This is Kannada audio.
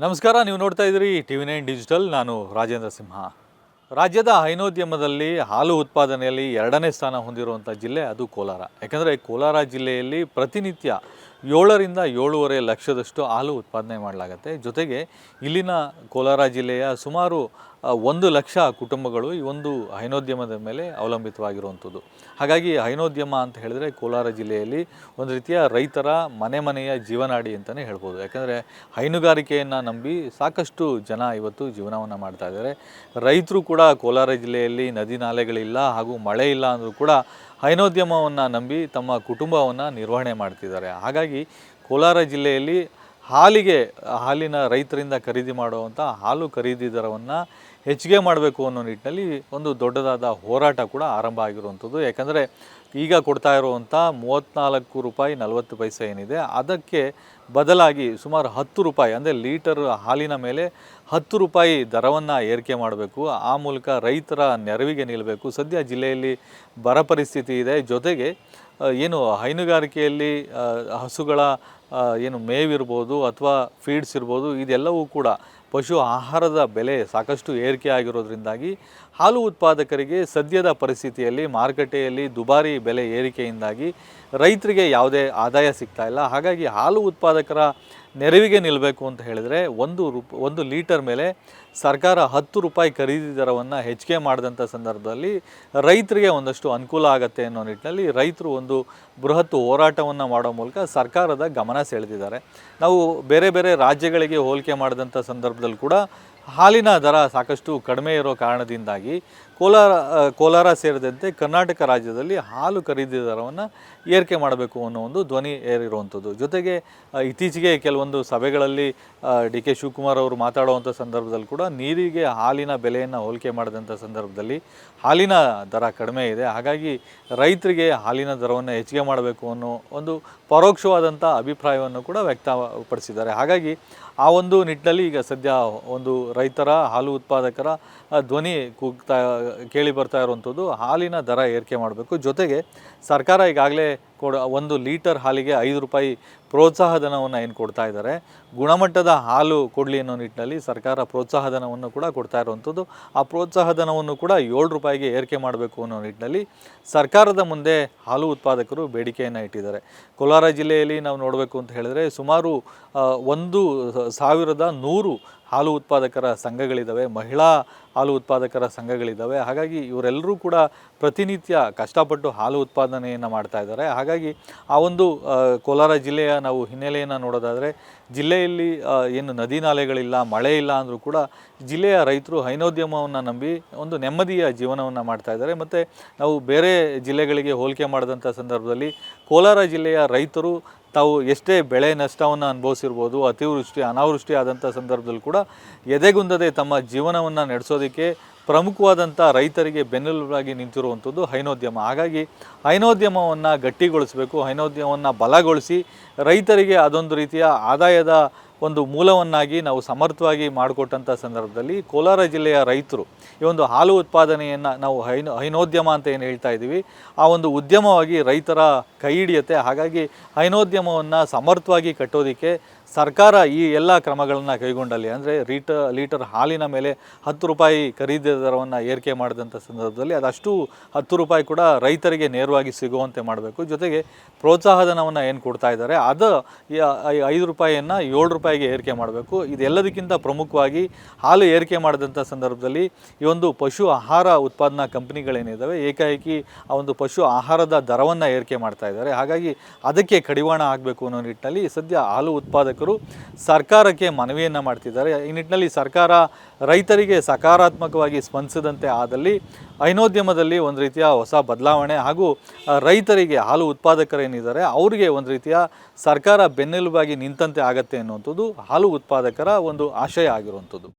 ನಮಸ್ಕಾರ, ನೀವು ನೋಡ್ತಾ ಇದ್ದೀರಿ TV9 ಡಿಜಿಟಲ್. ನಾನು ರಾಜೇಂದ್ರ ಸಿಂಹ. ರಾಜ್ಯದ ಹೈನೋದ್ಯಮದಲ್ಲಿ ಹಾಲು ಉತ್ಪಾದನೆಯಲ್ಲಿ 2ನೇ ಸ್ಥಾನ ಹೊಂದಿರುವಂಥ ಜಿಲ್ಲೆ ಅದು ಕೋಲಾರ. ಯಾಕಂದರೆ ಕೋಲಾರ ಜಿಲ್ಲೆಯಲ್ಲಿ ಪ್ರತಿನಿತ್ಯ 7ರಿಂದ 7.5 ಲಕ್ಷದಷ್ಟು ಹಾಲು ಉತ್ಪಾದನೆ ಮಾಡಲಾಗುತ್ತೆ. ಜೊತೆಗೆ ಇಲ್ಲಿನ ಕೋಲಾರ ಜಿಲ್ಲೆಯ ಸುಮಾರು 1 ಲಕ್ಷ ಕುಟುಂಬಗಳು ಈ ಒಂದು ಹೈನೋದ್ಯಮದ ಮೇಲೆ ಅವಲಂಬಿತವಾಗಿರುವಂಥದ್ದು. ಹಾಗಾಗಿ ಹೈನೋದ್ಯಮ ಅಂತ ಹೇಳಿದ್ರೆ ಕೋಲಾರ ಜಿಲ್ಲೆಯಲ್ಲಿ ಒಂದು ರೀತಿಯ ರೈತರ ಮನೆಯ ಜೀವನಾಡಿ ಅಂತಲೇ ಹೇಳ್ಬೋದು. ಯಾಕಂದರೆ ಹೈನುಗಾರಿಕೆಯನ್ನು ನಂಬಿ ಸಾಕಷ್ಟು ಜನ ಇವತ್ತು ಜೀವನವನ್ನು ಮಾಡ್ತಾ ಇದ್ದಾರೆ. ರೈತರು ಕೂಡ ಕೋಲಾರ ಜಿಲ್ಲೆಯಲ್ಲಿ ನದಿ ನಾಲೆಗಳಿಲ್ಲ ಹಾಗೂ ಮಳೆ ಇಲ್ಲ ಅಂದರೂ ಕೂಡ ಹೈನೋದ್ಯಮವನ್ನು ನಂಬಿ ತಮ್ಮ ಕುಟುಂಬವನ್ನು ನಿರ್ವಹಣೆ ಮಾಡ್ತಿದ್ದಾರೆ. ಹಾಗಾಗಿ ಕೋಲಾರ ಜಿಲ್ಲೆಯಲ್ಲಿ ಹಾಲಿನ ರೈತರಿಂದ ಖರೀದಿ ಮಾಡುವಂಥ ಹಾಲು ಖರೀದಿ ದರವನ್ನು ಹೆಚ್ಚಿಗೆ ಮಾಡಬೇಕು ಅನ್ನೋ ನಿಟ್ಟಿನಲ್ಲಿ ಒಂದು ದೊಡ್ಡದಾದ ಹೋರಾಟ ಕೂಡ ಆರಂಭ ಆಗಿರುವಂಥದ್ದು. ಯಾಕಂದರೆ ಈಗ ಕೊಡ್ತಾ ಇರುವಂಥ 34 ರೂಪಾಯಿ 40 ಪೈಸೆ ಏನಿದೆ, ಅದಕ್ಕೆ ಬದಲಾಗಿ ಸುಮಾರು 10 ರೂಪಾಯಿ ಅಂದರೆ ಲೀಟರ್ ಹಾಲಿನ ಮೇಲೆ 10 ರೂಪಾಯಿ ದರವನ್ನು ಏರಿಕೆ ಮಾಡಬೇಕು. ಆ ಮೂಲಕ ರೈತರ ನೆರವಿಗೆ ನಿಲ್ಲಬೇಕು. ಸದ್ಯ ಜಿಲ್ಲೆಯಲ್ಲಿ ಬರ ಪರಿಸ್ಥಿತಿ ಇದೆ. ಜೊತೆಗೆ ಏನು ಹೈನುಗಾರಿಕೆಯಲ್ಲಿ ಹಸುಗಳ ಏನು ಮೇವಿರ್ಬೋದು ಅಥವಾ ಫೀಡ್ಸ್ ಇರ್ಬೋದು, ಇದೆಲ್ಲವೂ ಕೂಡ ಪಶು ಆಹಾರದ ಬೆಲೆ ಸಾಕಷ್ಟು ಏರಿಕೆ ಆಗಿರೋದ್ರಿಂದಾಗಿ ಹಾಲು ಉತ್ಪಾದಕರಿಗೆ ಸದ್ಯದ ಪರಿಸ್ಥಿತಿಯಲ್ಲಿ ಮಾರುಕಟ್ಟೆಯಲ್ಲಿ ದುಬಾರಿ ಬೆಲೆ ಏರಿಕೆಯಿಂದಾಗಿ ರೈತರಿಗೆ ಯಾವುದೇ ಆದಾಯ ಸಿಗ್ತಾ ಇಲ್ಲ. ಹಾಗಾಗಿ ಹಾಲು ಉತ್ಪಾದಕರ ನೆರವಿಗೆ ನಿಲ್ಲಬೇಕು ಅಂತ ಹೇಳಿದರೆ ಒಂದು ಲೀಟರ್ ಮೇಲೆ ಸರ್ಕಾರ 10 ರೂಪಾಯಿ ಖರೀದಿ ದರವನ್ನು ಹೆಚ್ಚಿಗೆ ಮಾಡಿದಂಥ ಸಂದರ್ಭದಲ್ಲಿ ರೈತರಿಗೆ ಒಂದಷ್ಟು ಅನುಕೂಲ ಆಗುತ್ತೆ ಅನ್ನೋ ನಿಟ್ಟಿನಲ್ಲಿ ರೈತರು ಒಂದು ಬೃಹತ್ ಹೋರಾಟವನ್ನು ಮಾಡೋ ಮೂಲಕ ಸರ್ಕಾರದ ಗಮನ ಸೆಳೆದಿದ್ದಾರೆ. ನಾವು ಬೇರೆ ಬೇರೆ ರಾಜ್ಯಗಳಿಗೆ ಹೋಲಿಕೆ ಮಾಡಿದಂಥ ಸಂದರ್ಭದಲ್ಲಿ ಕೂಡ ಹಾಲಿನ ದರ ಸಾಕಷ್ಟು ಕಡಿಮೆ ಇರೋ ಕಾರಣದಿಂದಾಗಿ ಕೋಲಾರ ಸೇರಿದಂತೆ ಕರ್ನಾಟಕ ರಾಜ್ಯದಲ್ಲಿ ಹಾಲು ಖರೀದಿ ದರವನ್ನು ಏರಿಕೆ ಮಾಡಬೇಕು ಅನ್ನೋ ಒಂದು ಧ್ವನಿ ಏರಿರುವಂಥದ್ದು. ಜೊತೆಗೆ ಇತ್ತೀಚೆಗೆ ಕೆಲವೊಂದು ಸಭೆಗಳಲ್ಲಿ DK ಶಿವಕುಮಾರ್ ಅವರು ಮಾತಾಡುವಂಥ ಸಂದರ್ಭದಲ್ಲಿ ಕೂಡ ನೀರಿಗೆ ಹಾಲಿನ ಬೆಲೆಯನ್ನು ಹೋಲಿಕೆ ಮಾಡಿದಂಥ ಸಂದರ್ಭದಲ್ಲಿ ಹಾಲಿನ ದರ ಕಡಿಮೆ ಇದೆ, ಹಾಗಾಗಿ ರೈತರಿಗೆ ಹಾಲಿನ ದರವನ್ನು ಹೆಚ್ಚಿಗೆ ಮಾಡಬೇಕು ಅನ್ನೋ ಒಂದು ಪರೋಕ್ಷವಾದಂಥ ಅಭಿಪ್ರಾಯವನ್ನು ಕೂಡ ವ್ಯಕ್ತಪಡಿಸಿದ್ದಾರೆ. ಹಾಗಾಗಿ ಆ ಒಂದು ನಿಟ್ಟಿನಲ್ಲಿ ಈಗ ಸದ್ಯ ಒಂದು ರೈತರ ಹಾಲು ಉತ್ಪಾದಕರ ಧ್ವನಿ ಕೇಳಿ ಬರ್ತಾ ಇರುವಂಥದ್ದು ಹಾಲಿನ ದರ ಏರಿಕೆ ಮಾಡಬೇಕು. ಜೊತೆಗೆ ಸರ್ಕಾರ ಈಗಾಗಲೇ ಒಂದು ಲೀಟರ್ ಹಾಲಿಗೆ 5 ರೂಪಾಯಿ ಪ್ರೋತ್ಸಾಹಧನವನ್ನು ಏನು ಕೊಡ್ತಾ ಇದ್ದಾರೆ, ಗುಣಮಟ್ಟದ ಹಾಲು ಕೊಡಲಿ ಅನ್ನೋ ನಿಟ್ಟಿನಲ್ಲಿ ಸರ್ಕಾರ ಪ್ರೋತ್ಸಾಹಧನವನ್ನು ಕೂಡ ಕೊಡ್ತಾ ಇರುವಂಥದ್ದು. ಆ ಪ್ರೋತ್ಸಾಹಧನವನ್ನು ಕೂಡ 7 ರೂಪಾಯಿಗೆ ಏರಿಕೆ ಮಾಡಬೇಕು ಅನ್ನೋ ನಿಟ್ಟಿನಲ್ಲಿ ಸರ್ಕಾರದ ಮುಂದೆ ಹಾಲು ಉತ್ಪಾದಕರು ಬೇಡಿಕೆಯನ್ನು ಇಟ್ಟಿದ್ದಾರೆ. ಕೋಲಾರ ಜಿಲ್ಲೆಯಲ್ಲಿ ನಾವು ನೋಡಬೇಕು ಅಂತ ಹೇಳಿದ್ರೆ ಸುಮಾರು 1100 ಹಾಲು ಉತ್ಪಾದಕರ ಸಂಘಗಳಿದ್ದಾವೆ, ಮಹಿಳಾ ಹಾಲು ಉತ್ಪಾದಕರ ಸಂಘಗಳಿದ್ದಾವೆ. ಹಾಗಾಗಿ ಇವರೆಲ್ಲರೂ ಕೂಡ ಪ್ರತಿನಿತ್ಯ ಕಷ್ಟಪಟ್ಟು ಹಾಲು ಉತ್ಪಾದನೆಯನ್ನು ಮಾಡ್ತಾ ಇದ್ದಾರೆ. ಹಾಗಾಗಿ ಆ ಒಂದು ಕೋಲಾರ ಜಿಲ್ಲೆಯ ನಾವು ಹಿನ್ನೆಲೆಯನ್ನು ನೋಡೋದಾದರೆ ಜಿಲ್ಲೆಯಲ್ಲಿ ಏನು ನದಿ ನಾಲೆಗಳಿಲ್ಲ, ಮಳೆ ಇಲ್ಲ ಅಂದರೂ ಕೂಡ ಜಿಲ್ಲೆಯ ರೈತರು ಹೈನೋದ್ಯಮವನ್ನು ನಂಬಿ ಒಂದು ನೆಮ್ಮದಿಯ ಜೀವನವನ್ನು ಮಾಡ್ತಾ ಇದ್ದಾರೆ. ಮತ್ತು ನಾವು ಬೇರೆ ಜಿಲ್ಲೆಗಳಿಗೆ ಹೋಲಿಕೆ ಮಾಡಿದಂಥ ಸಂದರ್ಭದಲ್ಲಿ ಕೋಲಾರ ಜಿಲ್ಲೆಯ ರೈತರು ತಾವು ಎಷ್ಟೇ ಬೆಳೆ ನಷ್ಟವನ್ನು ಅನುಭವಿಸಿರ್ಬೋದು, ಅತಿವೃಷ್ಟಿ ಅನಾವೃಷ್ಟಿ ಆದಂಥ ಸಂದರ್ಭದಲ್ಲಿ ಕೂಡ ಎದೆಗುಂದದೆ ತಮ್ಮ ಜೀವನವನ್ನು ನಡೆಸೋದಕ್ಕೆ ಪ್ರಮುಖವಾದಂಥ ರೈತರಿಗೆ ಬೆನ್ನೆಲುಬಾಗಿ ನಿಂತಿರುವಂಥದ್ದು ಹೈನೋದ್ಯಮ. ಹಾಗಾಗಿ ಹೈನೋದ್ಯಮವನ್ನು ಗಟ್ಟಿಗೊಳಿಸಬೇಕು, ಹೈನೋದ್ಯಮವನ್ನು ಬಲಗೊಳಿಸಿ ರೈತರಿಗೆ ಅದೊಂದು ರೀತಿಯ ಆದಾಯದ ಒಂದು ಮೂಲವನ್ನಾಗಿ ನಾವು ಸಮರ್ಥವಾಗಿ ಮಾಡಿಕೊಟ್ಟಂಥ ಸಂದರ್ಭದಲ್ಲಿ ಕೋಲಾರ ಜಿಲ್ಲೆಯ ರೈತರು ಈ ಒಂದು ಹಾಲು ಉತ್ಪಾದನೆಯನ್ನು ನಾವು ಹೈನೋದ್ಯಮ ಅಂತ ಏನು ಹೇಳ್ತಾ ಇದ್ದೀವಿ, ಆ ಒಂದು ಉದ್ಯಮವಾಗಿ ರೈತರ ಕೈ ಹಿಡಿಯುತ್ತೆ. ಹಾಗಾಗಿ ಹೈನೋದ್ಯಮವನ್ನು ಸಮರ್ಥವಾಗಿ ಕಟ್ಟೋದಕ್ಕೆ ಸರ್ಕಾರ ಈ ಎಲ್ಲ ಕ್ರಮಗಳನ್ನು ಕೈಗೊಂಡಲ್ಲಿ ಅಂದರೆ ಲೀಟರ್ ಹಾಲಿನ ಮೇಲೆ 10 ರೂಪಾಯಿ ಖರೀದಿ ದರವನ್ನು ಏರಿಕೆ ಮಾಡಿದಂಥ ಸಂದರ್ಭದಲ್ಲಿ ಅದಷ್ಟು 10 ರೂಪಾಯಿ ಕೂಡ ರೈತರಿಗೆ ನೇರವಾಗಿ ಸಿಗುವಂತೆ ಮಾಡಬೇಕು. ಜೊತೆಗೆ ಪ್ರೋತ್ಸಾಹಧನವನ್ನು ಏನು ಕೊಡ್ತಾ ಇದ್ದಾರೆ ಅದು 5 ರೂಪಾಯಿಯನ್ನು 7 ರೂಪಾಯಿಗೆ ಏರಿಕೆ ಮಾಡಬೇಕು. ಇದೆಲ್ಲದಕ್ಕಿಂತ ಪ್ರಮುಖವಾಗಿ ಹಾಲು ಏರಿಕೆ ಮಾಡಿದಂಥ ಸಂದರ್ಭದಲ್ಲಿ ಈ ಒಂದು ಪಶು ಆಹಾರ ಉತ್ಪಾದನಾ ಕಂಪನಿಗಳೇನಿದ್ದಾವೆ ಏಕಾಏಕಿ ಆ ಒಂದು ಪಶು ಆಹಾರದ ದರವನ್ನು ಏರಿಕೆ ಮಾಡ್ತಾ ಇದ್ದಾರೆ. ಹಾಗಾಗಿ ಅದಕ್ಕೆ ಕಡಿವಾಣ ಆಗಬೇಕು ಅನ್ನೋ ನಿಟ್ಟಿನಲ್ಲಿ ಸದ್ಯ ಹಾಲು ಉತ್ಪಾದಕರು ಸರ್ಕಾರಕ್ಕೆ ಮನವಿಯನ್ನು ಮಾಡ್ತಿದ್ದಾರೆ. ಈ ನಿಟ್ಟಿನಲ್ಲಿ ಸರ್ಕಾರ ರೈತರಿಗೆ ಸಕಾರಾತ್ಮಕವಾಗಿ ಸ್ಪಂದಿಸದಂತೆ ಆದಲ್ಲಿ ಹೈನೋದ್ಯಮದಲ್ಲಿ ಒಂದು ರೀತಿಯ ಹೊಸ ಬದಲಾವಣೆ ಹಾಗೂ ರೈತರಿಗೆ ಹಾಲು ಉತ್ಪಾದಕರೇನಿದ್ದಾರೆ ಅವರಿಗೆ ಒಂದು ರೀತಿಯ ಸರ್ಕಾರ ಬೆನ್ನೆಲುಬಾಗಿ ನಿಂತಂತೆ ಆಗತ್ತೆ ಅನ್ನುವಂಥದ್ದು ಹಾಲು ಉತ್ಪಾದಕರ ಒಂದು ಆಶಯ ಆಗಿರುವಂಥದ್ದು.